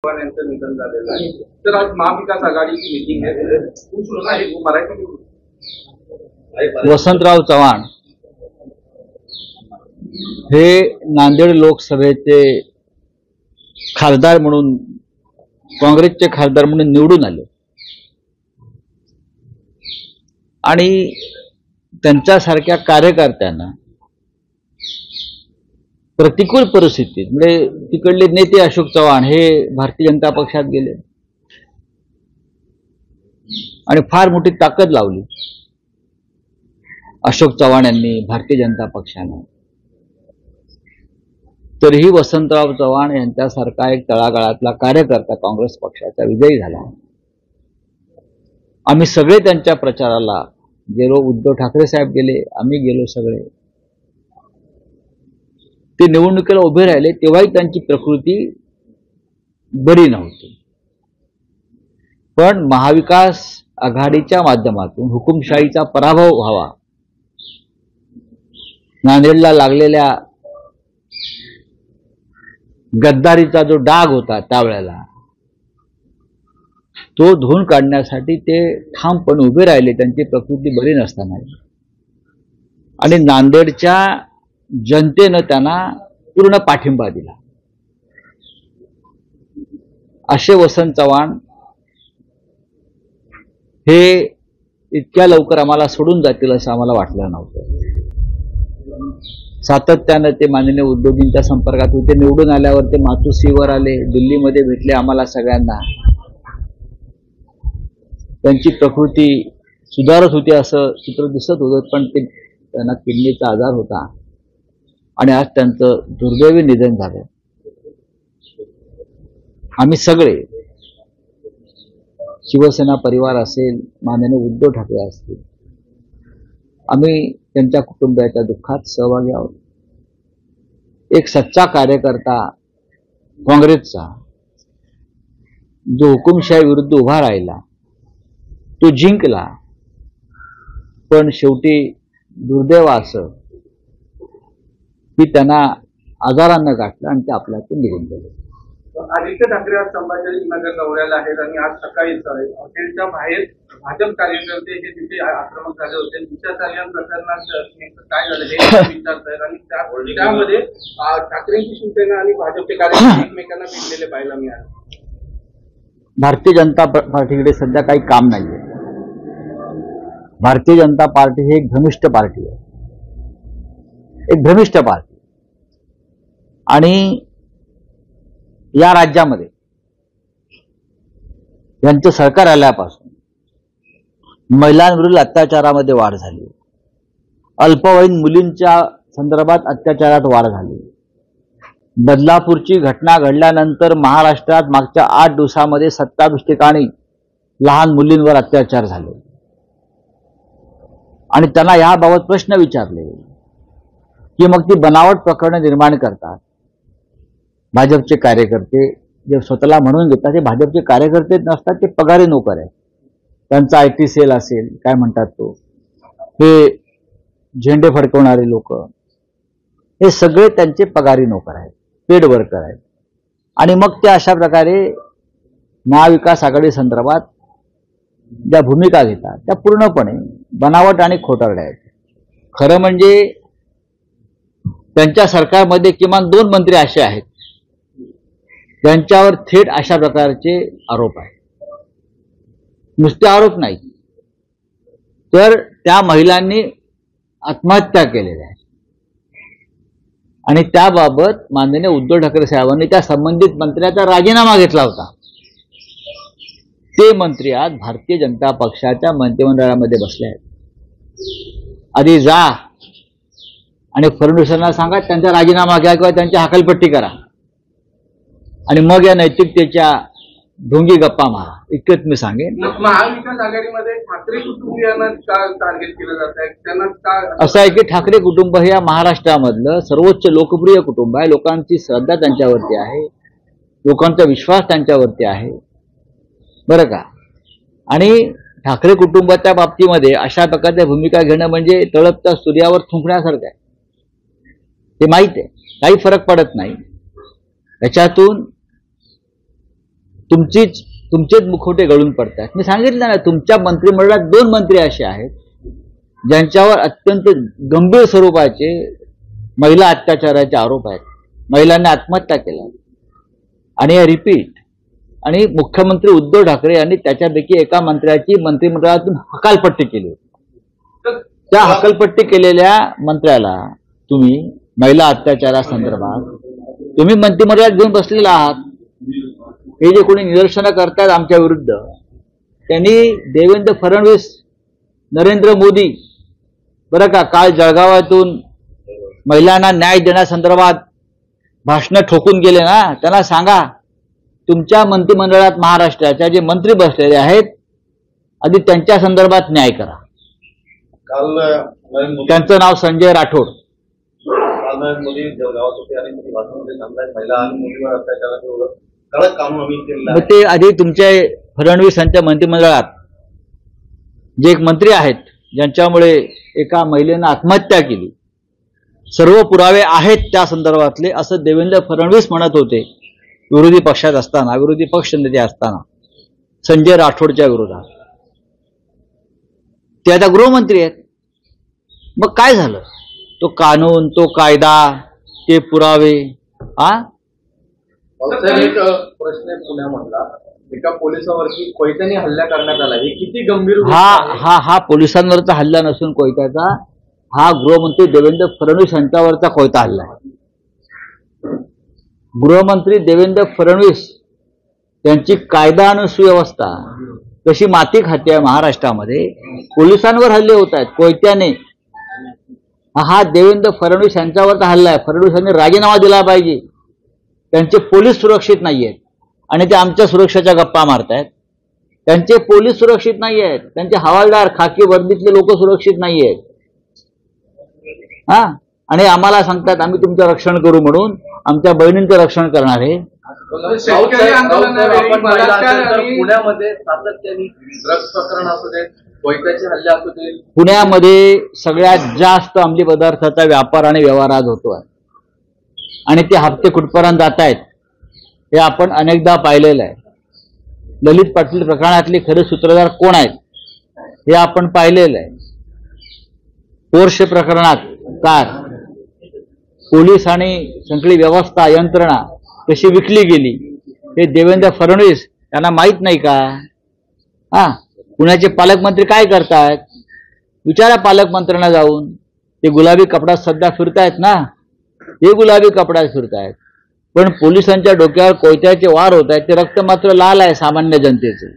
यांचं निधन झालेलं आहे. तर आज महाविकास आघाडीची मीटिंग आहे. मराठी वसंतराव चव्हाण हे नांदेड लोकसभेचे खासदार म्हणून, काँग्रेसचे खासदार म्हणून निवडून आले आणि त्यांच्यासारख्या कार्यकर्त्यांना प्रतिकूल परिस्थितीत, म्हणजे तिकडले नेते अशोक चव्हाण हे भारतीय जनता पक्षात गेले आणि फार मोठी ताकद लावली अशोक चव्हाण यांनी, भारतीय जनता पक्षाने. तरीही वसंतराव चव्हाण यांच्यासारखा एक तळागाळातला कार्यकर्ता काँग्रेस पक्षाचा विजयी झाला. आम्ही सगळे त्यांच्या प्रचाराला गेलो. उद्धव ठाकरे साहेब गेले, आम्ही गेलो सगळे. ते निवडणुकीला उभे राहिले तेव्हाही त्यांची प्रकृती बरी नव्हती. पण महाविकास आघाडीच्या माध्यमातून हुकुमशाहीचा पराभव व्हावा, नांदेडला लागलेल्या गद्दारीचा जो डाग होता त्यावेळेला, तो धुवून काढण्यासाठी ते ठामपणे उभे राहिले, त्यांची प्रकृती बरी नसताना. आणि नांदेडच्या जनतेनं त्यांना पूर्ण पाठिंबा दिला. असे वसंत चव्हाण हे इतक्या लवकर आम्हाला सोडून जातील असं आम्हाला वाटलं नव्हतं. सातत्यानं ते माननीय उद्योगींच्या संपर्कात होते. निवडून आल्यावर ते मातोश्रीवर आले, दिल्लीमध्ये भेटले आम्हाला सगळ्यांना. त्यांची प्रकृती सुधारत होती असं चित्र दिसत होतं, पण ते त्यांना किडनीचा आजार होता आणि आज त्यांचं दुर्दैवी निधन झालं. आम्ही सगळे, शिवसेना परिवार असेल, माननीय उद्धव ठाकरे असतील, आम्ही त्यांच्या कुटुंबियाच्या दुःखात सहभागी आहोत. एक सच्चा कार्यकर्ता काँग्रेसचा जो हुकुमशाही विरुद्ध उभा राहिला, तो जिंकला, पण शेवटी दुर्दैव असं की त्यांना आजारानं गाठलं आणि ते आपल्यातून निघून गेले. आदित्य ठाकरे आज संभाजीनगर दौऱ्याला आहेत आणि आज सकाळी हॉटेलच्या बाहेर भाजप कार्यकर्ते हे तिथे आक्रमक झाले होते. दिशा प्रकरणात काय झालं हे विचारतात आणि त्यामध्ये ठाकरेंची शिवसेना आणि भाजपचे कार्यकर्ते एकमेकांना भिडलेले पाहायला मिळाले. भारतीय जनता पार्टीकडे सध्या काही काम नाहीये. भारतीय जनता पार्टी ही एक भ्रमिष्ट पार्टी आहे, एक भ्रमिष्ट पार्टी. आणि या राज्यामध्ये यांचं सरकार आल्यापासून महिलांवरील अत्याचारामध्ये वाढ झाली, अल्पवयीन मुलींच्या संदर्भात अत्याचारात वाढ झाली. बदलापूरची घटना घडल्यानंतर महाराष्ट्रात मागच्या 8 दिवसामध्ये 27 ठिकाणी लहान मुलींवर अत्याचार झाले आणि त्यांना याबाबत प्रश्न विचारले की मग ती बनावट प्रकरणं निर्माण करतात. भाजपचे कार्यकर्ते जे स्वतःला म्हणून घेतात ते भाजपचे कार्यकर्ते नसतात, ते पगारी नोकर आहेत. त्यांचा IT सेल असेल, काय म्हणतात तो, हे झेंडे फडकवणारे लोक, हे सगळे त्यांचे पगारी नोकर आहेत, पेड वर्कर आहेत. आणि मग ते अशा प्रकारे महाविकास आघाडी संदर्भात ज्या भूमिका घेतात त्या पूर्णपणे बनावट आणि खोटारड्या आहेत. खरं म्हणजे त्यांच्या सरकारमध्ये किमान 2 मंत्री असे आहेत ज्यांच्यावर थेट अशा प्रकारचे आरोप आहेत. नुसते आरोप नाही, तर त्या महिलांनी आत्महत्या केलेल्या आहेत आणि त्याबाबत माननीय उद्धव ठाकरे साहेबांनी त्या संबंधित मंत्र्याचा राजीनामा घेतला होता. ते मंत्री आज भारतीय जनता पक्षाच्या मंत्रिमंडळामध्ये बसले आहेत. आधी जा आणि फडणवीसांना सांगा त्यांचा राजीनामा घ्या किंवा त्यांची हकालपट्टी करा आणि मग या नैतिकतेच्या ढोंगी गप्पा मारा, इतकंच मी सांगेन. महाविकास आघाडीमध्ये ठाकरे कुटुंबियांना टार्गेट केलं जात आहे, त्यांना असं आहे की ठाकरे कुटुंब हे या महाराष्ट्रामधलं सर्वोच्च लोकप्रिय कुटुंब आहे. लोकांची श्रद्धा त्यांच्यावरती आहे, लोकांचा विश्वास त्यांच्यावरती आहे, बरं का. आणि ठाकरे कुटुंबाच्या बाबतीमध्ये अशा प्रकारच्या भूमिका घेणं म्हणजे तळपत्या सूर्यावर थुंकण्यासारखं आहे. ते माहित आहे, काही फरक पडत नाही. त्याच्यातून तुमचेच मुखवटे गळून पडतात. मी सांगितलं ना, तुमच्या मंत्रिमंडळात 2 मंत्री असे आहेत ज्यांच्यावर अत्यंत गंभीर स्वरूपाचे महिला अत्याचाराचे आरोप आहेत. महिलांनी आत्महत्या केल्या आणि हे रिपीट. आणि मुख्यमंत्री उद्धव ठाकरे यांनी त्याच्यापैकी एका मंत्र्याची मंत्रिमंडळातून हकालपट्टी केली. त्या हकालपट्टी केलेल्या मंत्र्याला तुम्ही महिला अत्याचारासंदर्भात तुम्ही मंत्रिमंडळात घेऊन बसलेला आहात. हे जे कोणी निदर्शनं करतात आमच्या विरुद्ध, त्यांनी देवेंद्र फडणवीस, नरेंद्र मोदी बरं का काल जळगावातून महिलांना न्याय देण्यासंदर्भात भाषणं ठोकून गेले ना, त्यांना सांगा तुमच्या मंत्रिमंडळात महाराष्ट्राच्या जे मंत्री बसलेले आहेत आधी त्यांच्या संदर्भात न्याय करा. त्यांचं नाव संजय राठोड. नरेंद्र मोदी जळगावात होते आणि भाषणामध्ये सांगतायत महिला आणि मुलीवर अत्याचाराचं कडक कानून आम्ही केलेलं आहे. ते आधी तुमच्या फडणवीस यांच्या मंत्रिमंडळात जे एक मंत्री आहेत ज्यांच्यामुळे एका महिलेनं आत्महत्या केली, सर्व पुरावे आहेत त्या संदर्भातले, असं देवेंद्र फडणवीस म्हणत होते विरोधी पक्षात असताना, विरोधी पक्ष नेते असताना संजय राठोडच्या विरोधात. ते आता गृहमंत्री आहेत. मग काय झालं? तो कानून, तो कायदा, ते पुरावे. एक प्रश्न पुण्यामधला एका पोलिसावरती कोयत्याने हल्ला करण्यात आला, हे किती गंभीर? हा पोलिसांवरचा हल्ला नसून कोयत्याचा, हा गृहमंत्री देवेंद्र फडणवीस यांच्यावरचा कोयता हल्ला आहे. गृहमंत्री देवेंद्र फडणवीस यांची कायदा आणि सुव्यवस्था कशी माती खाते आहे महाराष्ट्रामध्ये, पोलिसांवर हल्ले होत आहेत कोयत्याने. हा देवेंद्र फडणवीस यांच्यावरचा हल्ला आहे. फडणवीस यांनी राजीनामा दिला पाहिजे. त्यांचे पोलीस सुरक्षित नाही आहेत आणि ते आमच्या सुरक्षेच्या गप्पा मारतायत. त्यांचे पोलीस सुरक्षित नाही आहेत, त्यांचे हवालदार खाकी वर्दीतले लोक सुरक्षित नाही आहेत. आणि आम्हाला सांगतात आम्ही तुमचं रक्षण करू म्हणून, आमच्या बहिणींचं रक्षण करणार आहे. पुण्यामध्ये सातत्याने ड्रग्स प्रकरण असू दे, कोयत्याचे हल्ले असू दे, पुण्यामध्ये सगळ्यात जास्त अंमली पदार्थाचा व्यापार आणि व्यवहार आज होतोय आणि ते हप्ते कुठपर्यंत जात आहेत हे आपण अनेकदा पाहिलेलं आहे. ललित पाटील प्रकरणातले खरे सूत्रधार कोण आहेत हे आपण पाहिलेलं आहे. पोर्शे प्रकरणात कार पोलीस आणि सगळी व्यवस्था यंत्रणा कशी विकली गेली हे देवेंद्र फडणवीस यांना माहित नाही का? पुण्याचे पालकमंत्री काय करतायत विचारा पालकमंत्र्यांना जाऊन. ते गुलाबी कपड्यात सध्या फिरतायत ना, हे गुलाबी कपड्यात फिरतायत, पण पोलिसांच्या डोक्यावर कोयत्याचे वार होत आहेत. ते रक्त मात्र लाल आहे सामान्य जनतेचे.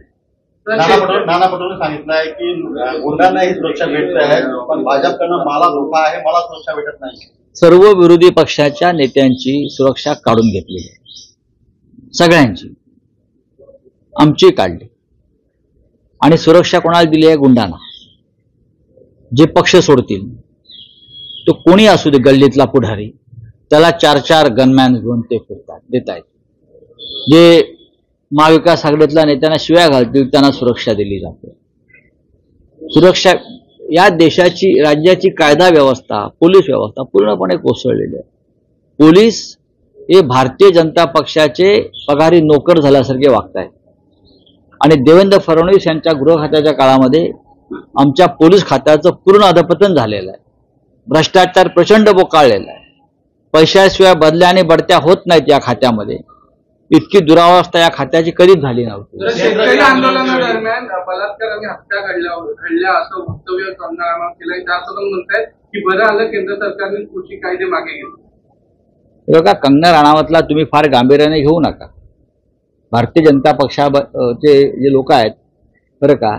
नाना पटोले सांगितलंय की गुंडांना ही सुरक्षा भेटते आहे, पण भाजपकडनं मला धोका आहे, मला सुरक्षा भेटत नाही. सर्व विरोधी पक्षाच्या नेत्यांची सुरक्षा काढून घेतली आहे, सगळ्यांची. आमची काढली. आणि सुरक्षा कोणाला दिली आहे? गुंडांना. जे पक्ष सोडतील तो कोणी असू दे, गल्लीतला पुढारी, त्याला 4-4 गनमॅन घेऊन ते फिरतात देत आहेत. जे महाविकास आघाडीतल्या नेत्यांना शिव्या घालतील त्यांना सुरक्षा दिली जाते. सुरक्षा या देशाची, राज्याची कायदा व्यवस्था, पोलीस व्यवस्था पूर्णपणे कोसळलेली आहे. पोलीस हे भारतीय जनता पक्षाचे पगारी नोकर झाल्यासारखे वागत आहेत. आणि देवेंद्र फडणवीस यांच्या गृह खात्याच्या काळामध्ये आमच्या पोलीस खात्याचं पूर्ण अधपतन झालेलं आहे. भ्रष्टाचार प्रचंड बोकाळलेला आहे. पैशाशिवाय बदल्या आणि बढत्या होत नाहीत या खात्यामध्ये. इतकी दुरावस्था या खात्याची कधीच झाली नव्हती. शेतकरी आंदोलनादरम्यान बलात्कार आणि हत्या घडल्या असं वक्तव्य कंगना केलंय. त्यासोबत म्हणतायत की बरं आलं केंद्र सरकारने कृषी कायदे मागे घेतले. बघा, कंगना राणावतला तुम्ही फार गांभीर्याने घेऊ नका. भारतीय जनता पक्षाचे जे लोक आहेत बरं का,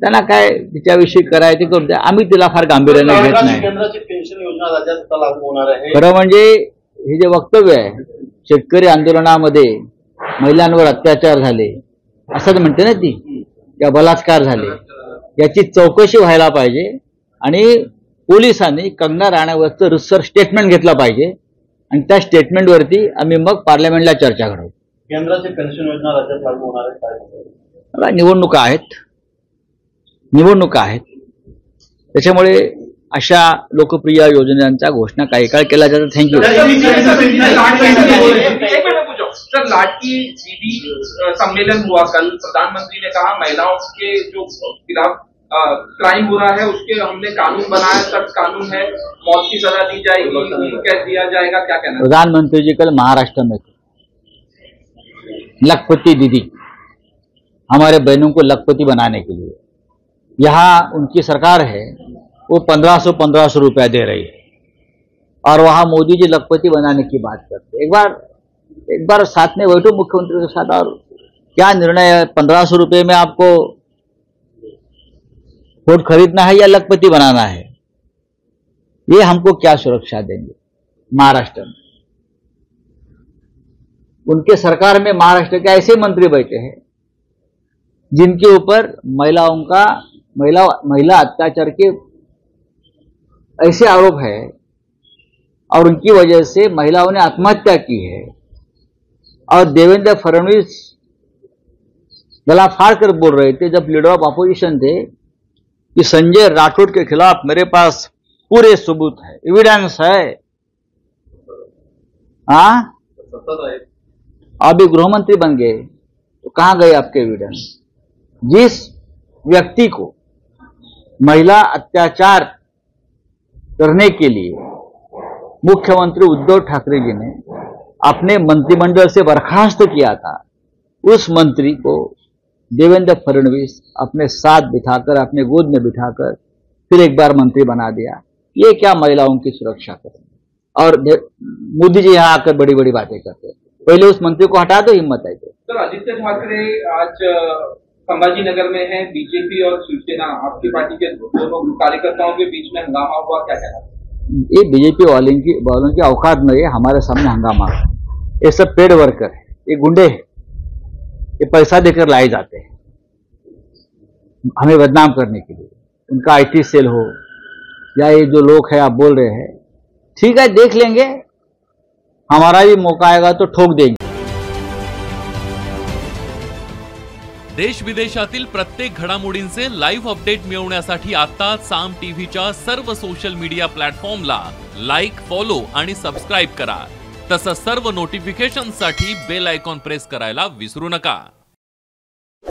त्यांना काय तिच्याविषयी करायचे करू द्या. आम्ही तिला फार गांभीर्याने घेत नाही. खरं म्हणजे हे जे वक्तव्य आहे, शेतकरी आंदोलनामध्ये महिलांवर अत्याचार झाले असंच म्हणते ना ती, या बलात्कार झाले, याची चौकशी व्हायला पाहिजे. आणि पोलिसांनी कंगना राणावतचं रिसर स्टेटमेंट घेतलं पाहिजे आणि त्या स्टेटमेंटवरती आम्ही मग पार्लमेंटला चर्चा करू. केंद्राची पेन्शन योजना राज्यात लागू होणार आहे. निवडणुका आहेत त्याच्यामुळे अशा लोकप्रिय योजनांच्या घोषणा काही काळ केल्या जातात. थँक्यू. सर, लाडकी दीदी सम्मेलन हुआ कल, प्रधानमंत्री ने कहा महिलाओं के जो खिलाफ क्राइम हो रहा है उसके हमने कानून बनाया, सख्त कानून है, मौत की सजा दी जाएगी, कैद दिया जाएगा, क्या कहना है? प्रधानमंत्री जी कल महाराष्ट्र में थे। लखपति दीदी हमारे बहनों को लखपति बनाने के लिए यहाँ उनकी सरकार है, वो 1500 रुपया दे रही है और वहां मोदी जी लखपति बनाने की बात करते। एक बार साथ में बैठो मुख्यमंत्री के साथ, और क्या निर्णय है? 1500 रुपये में आपको वोट खरीदना है या लखपति बनाना है? ये हमको क्या सुरक्षा देंगे महाराष्ट्र में? उनके सरकार में महाराष्ट्र के ऐसे मंत्री बैठे हैं जिनके ऊपर महिला अत्याचार के ऐसे आरोप है और उनकी वजह से महिलाओं ने आत्महत्या की है। और देवेंद्र फडणवीस गला फाड़ कर बोल रहे थे जब लीडर ऑफ अपोजिशन थे कि संजय राठौड़ के खिलाफ मेरे पास पूरे सबूत है, एविडेंस है। हाँ, अभी गृह मंत्री बन गए तो कहां गए आपके एविडेंस? जिस व्यक्ति को महिला अत्याचार करने के लिए मुख्यमंत्री उद्धव ठाकरे जी ने अपने मंत्रिमंडल से बर्खास्त किया था, उस मंत्री को देवेंद्र फडणवीस अपने साथ बिठाकर, अपने गोद में बिठाकर फिर एक बार मंत्री बना दिया। ये क्या महिलाओं की सुरक्षा करेंगे? और मोदी जी यहाँ आकर बड़ी बड़ी बातें करते हैं। पहले उस मंत्री को हटा दो, हिम्मत है तो। सर, आदित्य ठाकरे आज संभाजीनगर में है, बीजेपी और शिवसेना आपकी पार्टी के दोनों कार्यकर्ताओं के बीच में हंगामा हुआ, क्या कहना है? ये बीजेपी वालों की औकात में है हमारे सामने हंगामा। ये सब पेड वर्कर है, ये गुंडे हैं, ये पैसा देकर लाए जाते हैं हमें बदनाम करने के लिए। उनका आईटी सेल हो या ये जो लोग हैं आप बोल रहे हैं, ठीक है देख लेंगे, हमारा भी मौका आएगा तो ठोक देंगे। देश विदेशातील प्रत्येक घडामोडींचे लाईव्ह अपडेट मिळवण्यासाठी आता साम टीव्हीच्या सर्व सोशल मीडिया प्लॅटफॉर्मला लाईक, फॉलो आणि सबस्क्राइब करा। तसंच सर्व नोटिफिकेशनसाठी बेल आयकॉन प्रेस करायला विसरू नका।